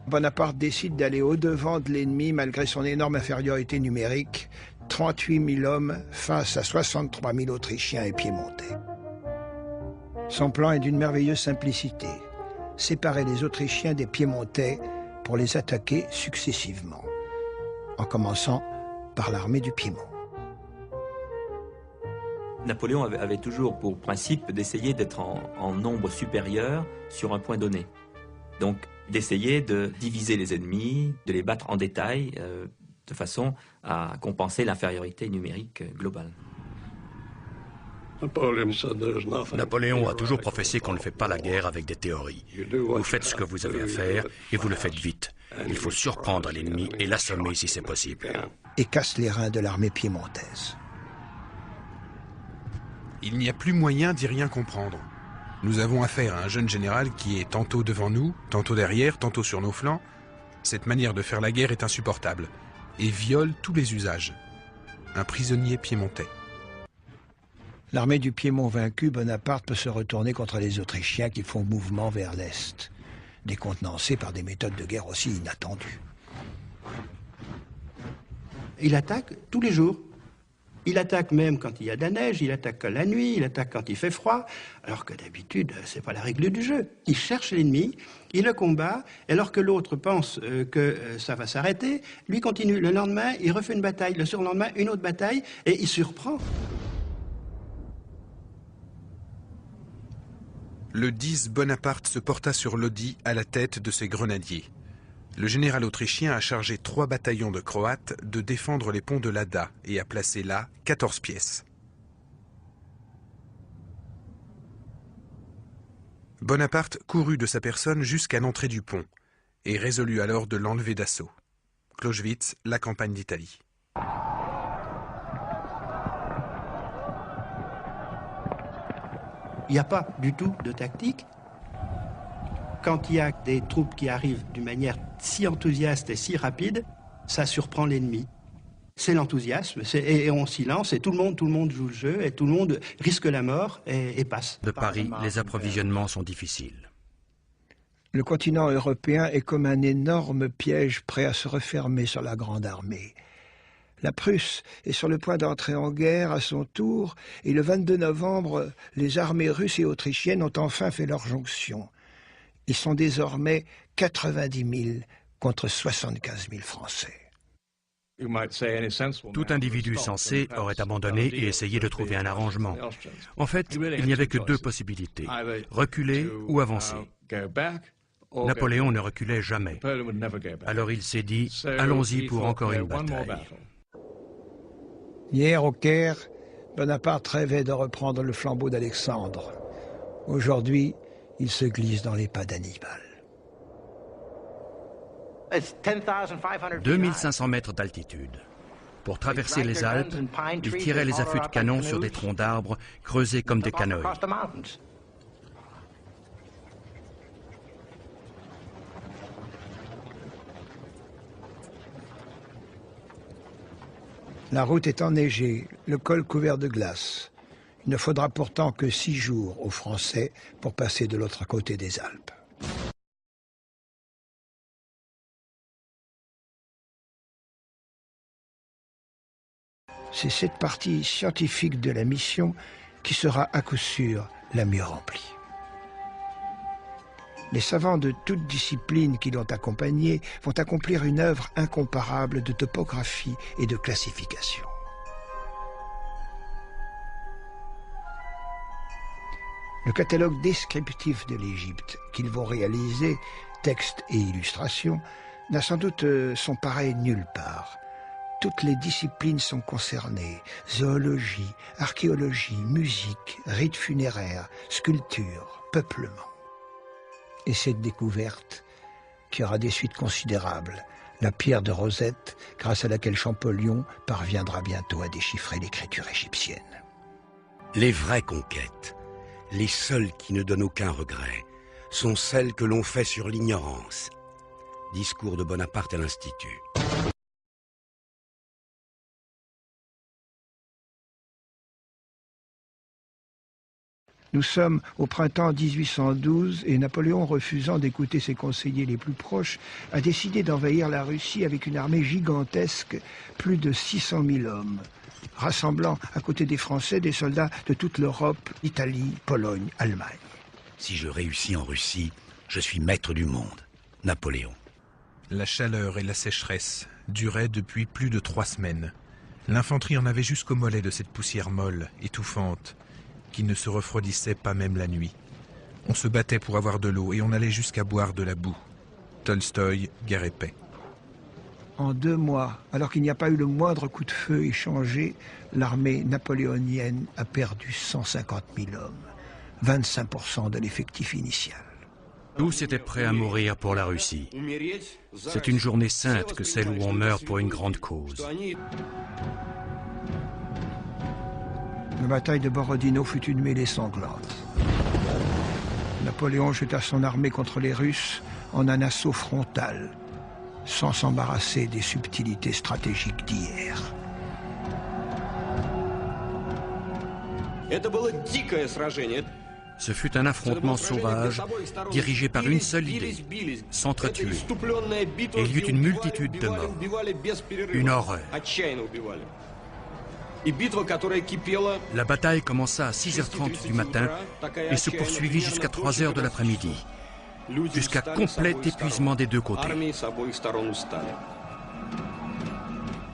Bonaparte décide d'aller au-devant de l'ennemi malgré son énorme infériorité numérique, 38 000 hommes face à 63 000 Autrichiens et Piémontais. Son plan est d'une merveilleuse simplicité, séparer les Autrichiens des Piémontais pour les attaquer successivement, en commençant par l'armée du Piémont. Napoléon avait toujours pour principe d'essayer d'être en nombre supérieur sur un point donné. Donc d'essayer de diviser les ennemis, de les battre en détail, de façon à compenser l'infériorité numérique globale. Napoléon a toujours professé qu'on ne fait pas la guerre avec des théories. Vous faites ce que vous avez à faire et vous le faites vite. Il faut surprendre l'ennemi et l'assommer si c'est possible. Et casse les reins de l'armée piémontaise. Il n'y a plus moyen d'y rien comprendre. Nous avons affaire à un jeune général qui est tantôt devant nous, tantôt derrière, tantôt sur nos flancs. Cette manière de faire la guerre est insupportable et viole tous les usages. Un prisonnier piémontais. L'armée du Piémont vaincue, Bonaparte peut se retourner contre les Autrichiens qui font mouvement vers l'Est, décontenancés par des méthodes de guerre aussi inattendues. Il attaque tous les jours. Il attaque même quand il y a de la neige, il attaque la nuit, il attaque quand il fait froid, alors que d'habitude, c'est pas la règle du jeu. Il cherche l'ennemi, il le combat, et alors que l'autre pense que ça va s'arrêter, lui continue. Le lendemain, il refait une bataille, le surlendemain, une autre bataille, et il surprend. Le 10, Bonaparte se porta sur Lodi à la tête de ses grenadiers. Le général autrichien a chargé 3 bataillons de Croates de défendre les ponts de l'Adda et a placé là 14 pièces. Bonaparte courut de sa personne jusqu'à l'entrée du pont et résolut alors de l'enlever d'assaut. Clausewitz, la campagne d'Italie. Il n'y a pas du tout de tactique. Quand il y a des troupes qui arrivent d'une manière si enthousiaste et si rapide, ça surprend l'ennemi. C'est l'enthousiasme, et on s'y lance, et tout le monde joue le jeu, et tout le monde risque la mort et passe. De Paris, les approvisionnements sont difficiles. Le continent européen est comme un énorme piège prêt à se refermer sur la grande armée. La Prusse est sur le point d'entrer en guerre à son tour, et le 22 novembre, les armées russes et autrichiennes ont enfin fait leur jonction. Ils sont désormais 90 000 contre 75 000 Français. Tout individu sensé aurait abandonné et essayé de trouver un arrangement. En fait, il n'y avait que 2 possibilités, reculer ou avancer. Napoléon ne reculait jamais. Alors il s'est dit, allons-y pour encore une bataille. Hier, au Caire, Bonaparte rêvait de reprendre le flambeau d'Alexandre. Aujourd'hui, il se glisse dans les pas d'Hannibal. 2500 mètres d'altitude. Pour traverser les Alpes, ils tiraient les affûts de canon sur des troncs d'arbres creusés comme des canoës. La route est enneigée, le col couvert de glace. Il ne faudra pourtant que 6 jours aux Français pour passer de l'autre côté des Alpes. C'est cette partie scientifique de la mission qui sera à coup sûr la mieux remplie. Les savants de toutes disciplines qui l'ont accompagné vont accomplir une œuvre incomparable de topographie et de classification. Le catalogue descriptif de l'Égypte qu'ils vont réaliser, texte et illustration, n'a sans doute son pareil nulle part. Toutes les disciplines sont concernées, zoologie, archéologie, musique, rites funéraires, sculpture, peuplement. Et cette découverte, qui aura des suites considérables, la pierre de Rosette, grâce à laquelle Champollion parviendra bientôt à déchiffrer l'écriture égyptienne. Les vraies conquêtes, les seules qui ne donnent aucun regret, sont celles que l'on fait sur l'ignorance. Discours de Bonaparte à l'Institut. Nous sommes au printemps 1812 et Napoléon, refusant d'écouter ses conseillers les plus proches, a décidé d'envahir la Russie avec une armée gigantesque, plus de 600 000 hommes, rassemblant à côté des Français des soldats de toute l'Europe, Italie, Pologne, Allemagne. Si je réussis en Russie, je suis maître du monde. Napoléon. La chaleur et la sécheresse duraient depuis plus de 3 semaines. L'infanterie en avait jusqu'au mollet de cette poussière molle, étouffante, qui ne se refroidissait pas même la nuit. On se battait pour avoir de l'eau et on allait jusqu'à boire de la boue. Tolstoï, Guerre et paix. En 2 mois, alors qu'il n'y a pas eu le moindre coup de feu échangé, l'armée napoléonienne a perdu 150 000 hommes, 25% de l'effectif initial. Tous étaient prêts à mourir pour la Russie. C'est une journée sainte que celle où on meurt pour une grande cause. La bataille de Borodino fut une mêlée sanglante. Napoléon jeta son armée contre les Russes en un assaut frontal, sans s'embarrasser des subtilités stratégiques d'hier. Ce fut un affrontement sauvage, dirigé par une seule idée, s'entretuer. Et il y eut une multitude de morts. Une horreur. La bataille commença à 6h30 du matin et se poursuivit jusqu'à 3h de l'après-midi, jusqu'à complet épuisement des 2 côtés.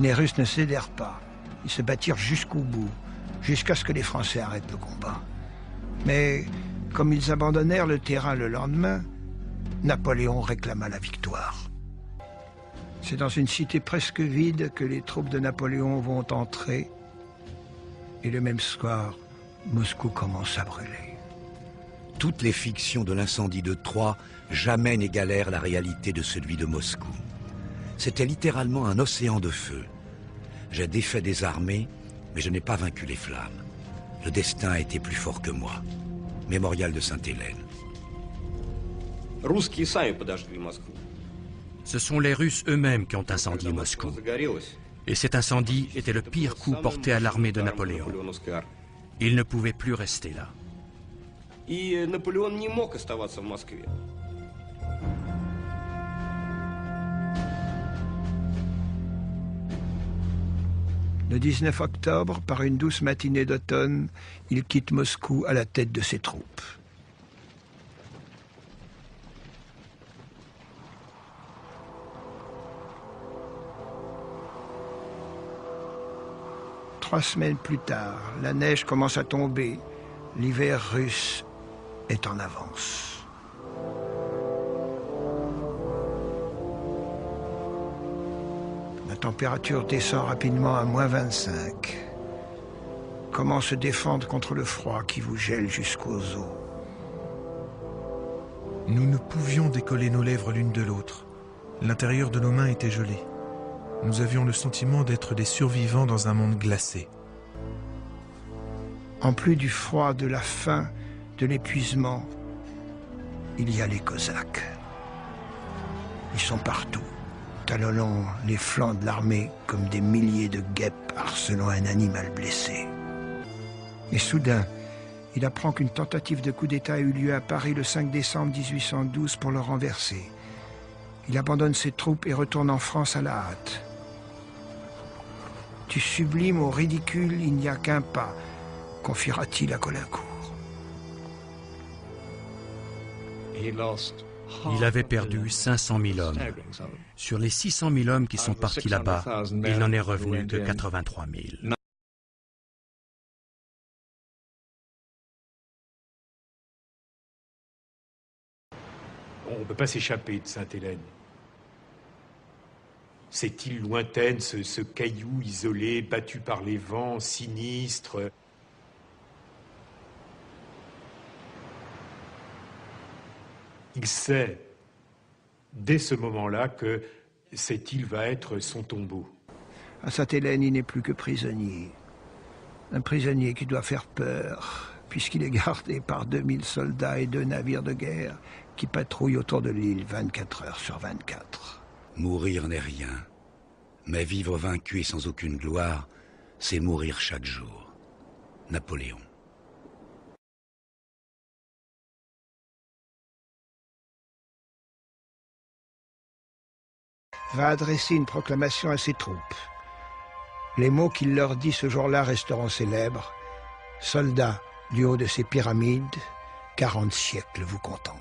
Les Russes ne cédèrent pas. Ils se battirent jusqu'au bout, jusqu'à ce que les Français arrêtent le combat. Mais comme ils abandonnèrent le terrain le lendemain, Napoléon réclama la victoire. C'est dans une cité presque vide que les troupes de Napoléon vont entrer. Et le même soir, Moscou commence à brûler. Toutes les fictions de l'incendie de Troie jamais n'égalèrent la réalité de celui de Moscou. C'était littéralement un océan de feu. J'ai défait des armées, mais je n'ai pas vaincu les flammes. Le destin a été plus fort que moi. Mémorial de Sainte-Hélène. Ce sont les Russes eux-mêmes qui ont incendié Moscou. Et cet incendie était le pire coup porté à l'armée de Napoléon. Il ne pouvait plus rester là. Le 19 octobre, par une douce matinée d'automne, il quitte Moscou à la tête de ses troupes. Trois semaines plus tard, la neige commence à tomber. L'hiver russe est en avance. La température descend rapidement à -25. Comment se défendre contre le froid qui vous gèle jusqu'aux os? Nous ne pouvions décoller nos lèvres l'une de l'autre. L'intérieur de nos mains était gelé. Nous avions le sentiment d'être des survivants dans un monde glacé. En plus du froid, de la faim, de l'épuisement, il y a les Cosaques. Ils sont partout, talonnant les flancs de l'armée comme des milliers de guêpes harcelant un animal blessé. Et soudain, il apprend qu'une tentative de coup d'État a eu lieu à Paris le 5 décembre 1812 pour le renverser. Il abandonne ses troupes et retourne en France à la hâte. Du sublime au ridicule, il n'y a qu'un pas, confiera-t-il à Caulaincourt. Il avait perdu 500 000 hommes. Sur les 600 000 hommes qui sont partis là-bas, il n'en est revenu que 83 000. On ne peut pas s'échapper de Sainte-Hélène. Cette île lointaine, ce caillou isolé, battu par les vents, sinistre. Il sait, dès ce moment-là, que cette île va être son tombeau. À Sainte-Hélène, il n'est plus que prisonnier. Un prisonnier qui doit faire peur, puisqu'il est gardé par 2000 soldats et 2 navires de guerre qui patrouillent autour de l'île 24 heures sur 24. Mourir n'est rien, mais vivre vaincu et sans aucune gloire, c'est mourir chaque jour. Napoléon. va adresser une proclamation à ses troupes. Les mots qu'il leur dit ce jour-là resteront célèbres. « Soldats, du haut de ces pyramides, 40 siècles vous contemplent. »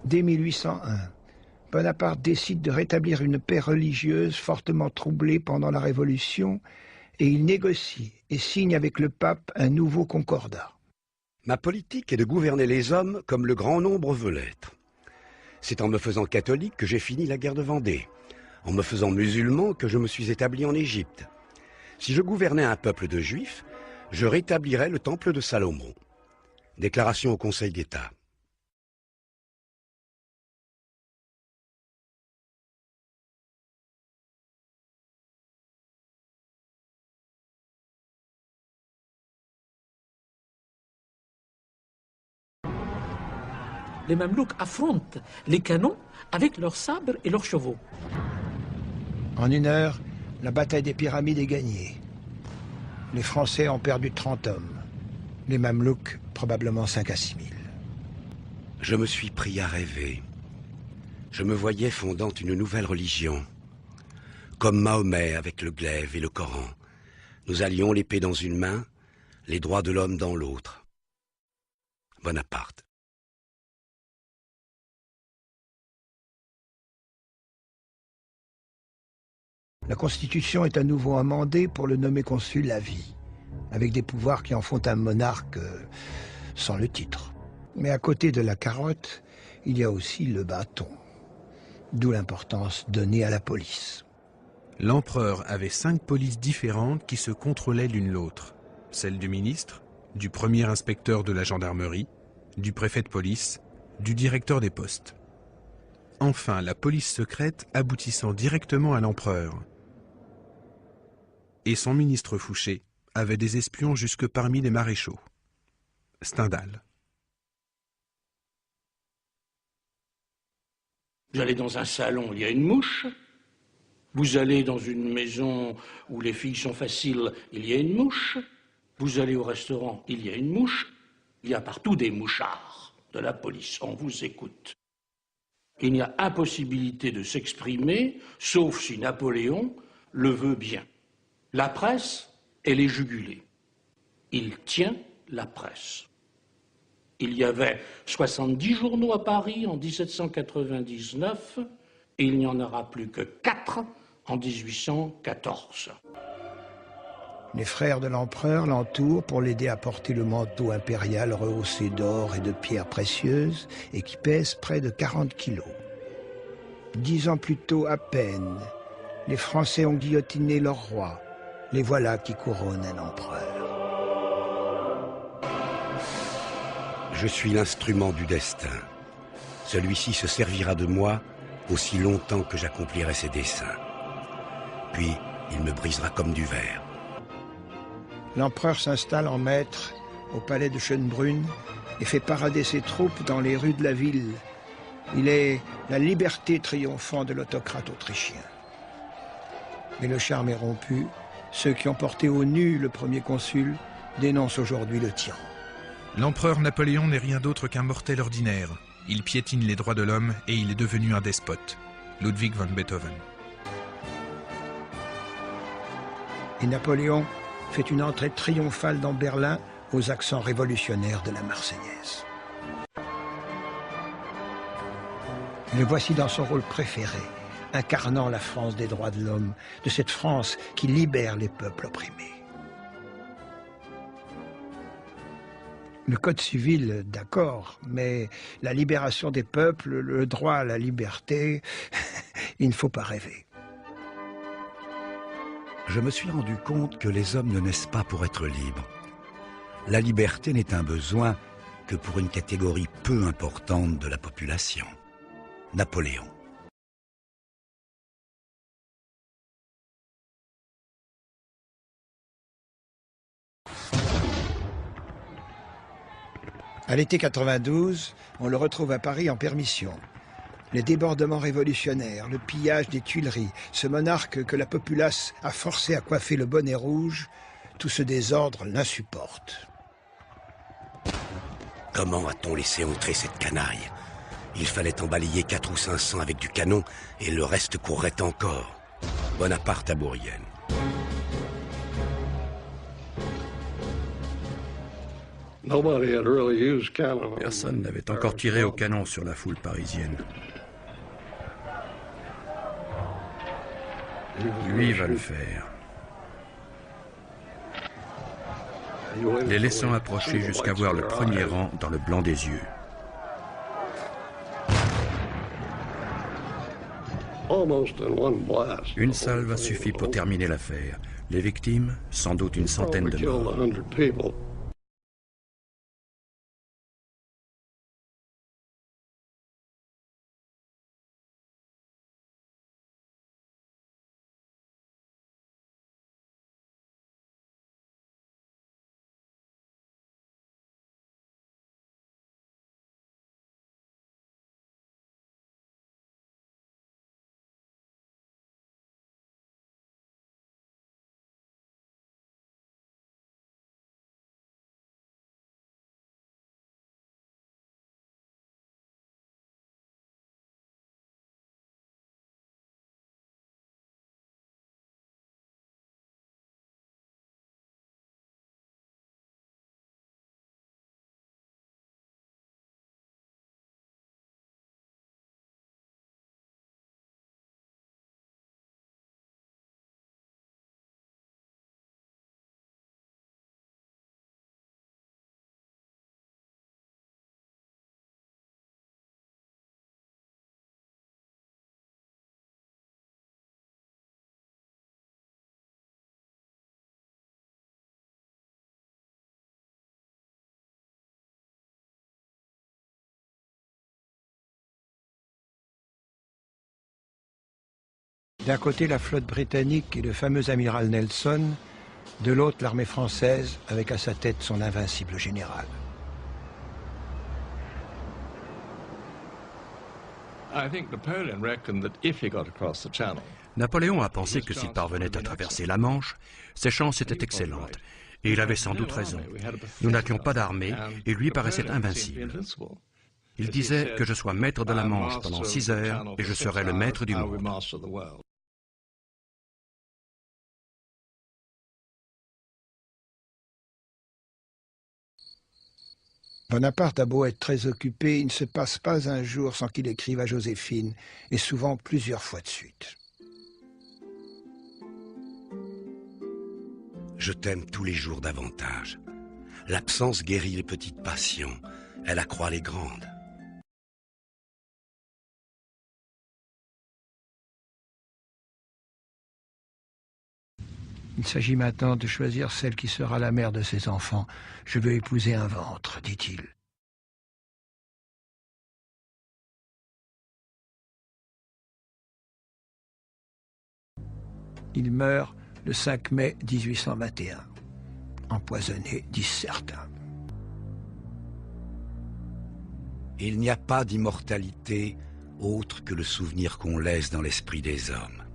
Dès 1801, Bonaparte décide de rétablir une paix religieuse fortement troublée pendant la Révolution et il négocie et signe avec le pape un nouveau concordat. Ma politique est de gouverner les hommes comme le grand nombre veut l'être. C'est en me faisant catholique que j'ai fini la guerre de Vendée, en me faisant musulman que je me suis établi en Égypte. Si je gouvernais un peuple de juifs, je rétablirais le temple de Salomon. Déclaration au Conseil d'État. Les Mamelouks affrontent les canons avec leurs sabres et leurs chevaux. En 1 heure, la bataille des pyramides est gagnée. Les Français ont perdu 30 hommes. Les Mamelouks, probablement 5 à 6 000. Je me suis pris à rêver. Je me voyais fondant une nouvelle religion. Comme Mahomet avec le glaive et le Coran. Nous allions l'épée dans une main, les droits de l'homme dans l'autre. Bonaparte. La Constitution est à nouveau amendée pour le nommer consul à vie, avec des pouvoirs qui en font un monarque sans le titre. Mais à côté de la carotte, il y a aussi le bâton, d'où l'importance donnée à la police. L'empereur avait 5 polices différentes qui se contrôlaient l'une l'autre. Celle du ministre, du premier inspecteur de la gendarmerie, du préfet de police, du directeur des postes. Enfin, la police secrète aboutissant directement à l'empereur. Et son ministre Fouché avait des espions jusque parmi les maréchaux. Stendhal. Vous allez dans un salon, il y a une mouche. Vous allez dans une maison où les filles sont faciles, il y a une mouche. Vous allez au restaurant, il y a une mouche. Il y a partout des mouchards de la police. On vous écoute. Il n'y a impossibilité de s'exprimer, sauf si Napoléon le veut bien. La presse, elle est jugulée. Il tient la presse. Il y avait 70 journaux à Paris en 1799 et il n'y en aura plus que 4 en 1814. Les frères de l'empereur l'entourent pour l'aider à porter le manteau impérial rehaussé d'or et de pierres précieuses et qui pèse près de 40 kilos. 10 ans plus tôt à peine, les Français ont guillotiné leur roi. Les voilà qui couronnent un empereur. Je suis l'instrument du destin. Celui-ci se servira de moi aussi longtemps que j'accomplirai ses desseins. Puis, il me brisera comme du verre. L'empereur s'installe en maître au palais de Schönbrunn et fait parader ses troupes dans les rues de la ville. Il est la liberté triomphant de l'autocrate autrichien. Mais le charme est rompu. Ceux qui ont porté au nu le premier consul dénoncent aujourd'hui le tyran. L'empereur Napoléon n'est rien d'autre qu'un mortel ordinaire. Il piétine les droits de l'homme et il est devenu un despote. Ludwig von Beethoven. Et Napoléon fait une entrée triomphale dans Berlin aux accents révolutionnaires de la Marseillaise. Le voici dans son rôle préféré, incarnant la France des droits de l'homme, de cette France qui libère les peuples opprimés. Le Code civil, d'accord, mais la libération des peuples, le droit à la liberté, il ne faut pas rêver. Je me suis rendu compte que les hommes ne naissent pas pour être libres. La liberté n'est un besoin que pour une catégorie peu importante de la population. Napoléon. À l'été 92, on le retrouve à Paris en permission. Les débordements révolutionnaires, le pillage des Tuileries, ce monarque que la populace a forcé à coiffer le bonnet rouge, tout ce désordre l'insupporte. Comment a-t-on laissé entrer cette canaille? Il fallait en balayer 400 ou 500 avec du canon et le reste courrait encore. Bonaparte à Bourrienne. Personne n'avait encore tiré au canon sur la foule parisienne. Lui va le faire. Les laissant approcher jusqu'à voir le premier rang dans le blanc des yeux. Une salve a suffi pour terminer l'affaire. Les victimes, sans doute une centaine de morts. D'un côté, la flotte britannique et le fameux amiral Nelson, de l'autre, l'armée française, avec à sa tête son invincible général. Napoléon a pensé que s'il parvenait à traverser la Manche, ses chances étaient excellentes. Et il avait sans doute raison. Nous n'avions pas d'armée et lui paraissait invincible. Il disait que je sois maître de la Manche pendant 6 heures et je serai le maître du monde. Bonaparte a beau être très occupé, il ne se passe pas un jour sans qu'il écrive à Joséphine, et souvent plusieurs fois de suite. Je t'aime tous les jours davantage. L'absence guérit les petites passions, elle accroît les grandes. Il s'agit maintenant de choisir celle qui sera la mère de ses enfants. Je veux épouser un ventre, dit-il. Il meurt le 5 mai 1821, empoisonné, disent certains. Il n'y a pas d'immortalité autre que le souvenir qu'on laisse dans l'esprit des hommes.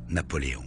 Napoléon.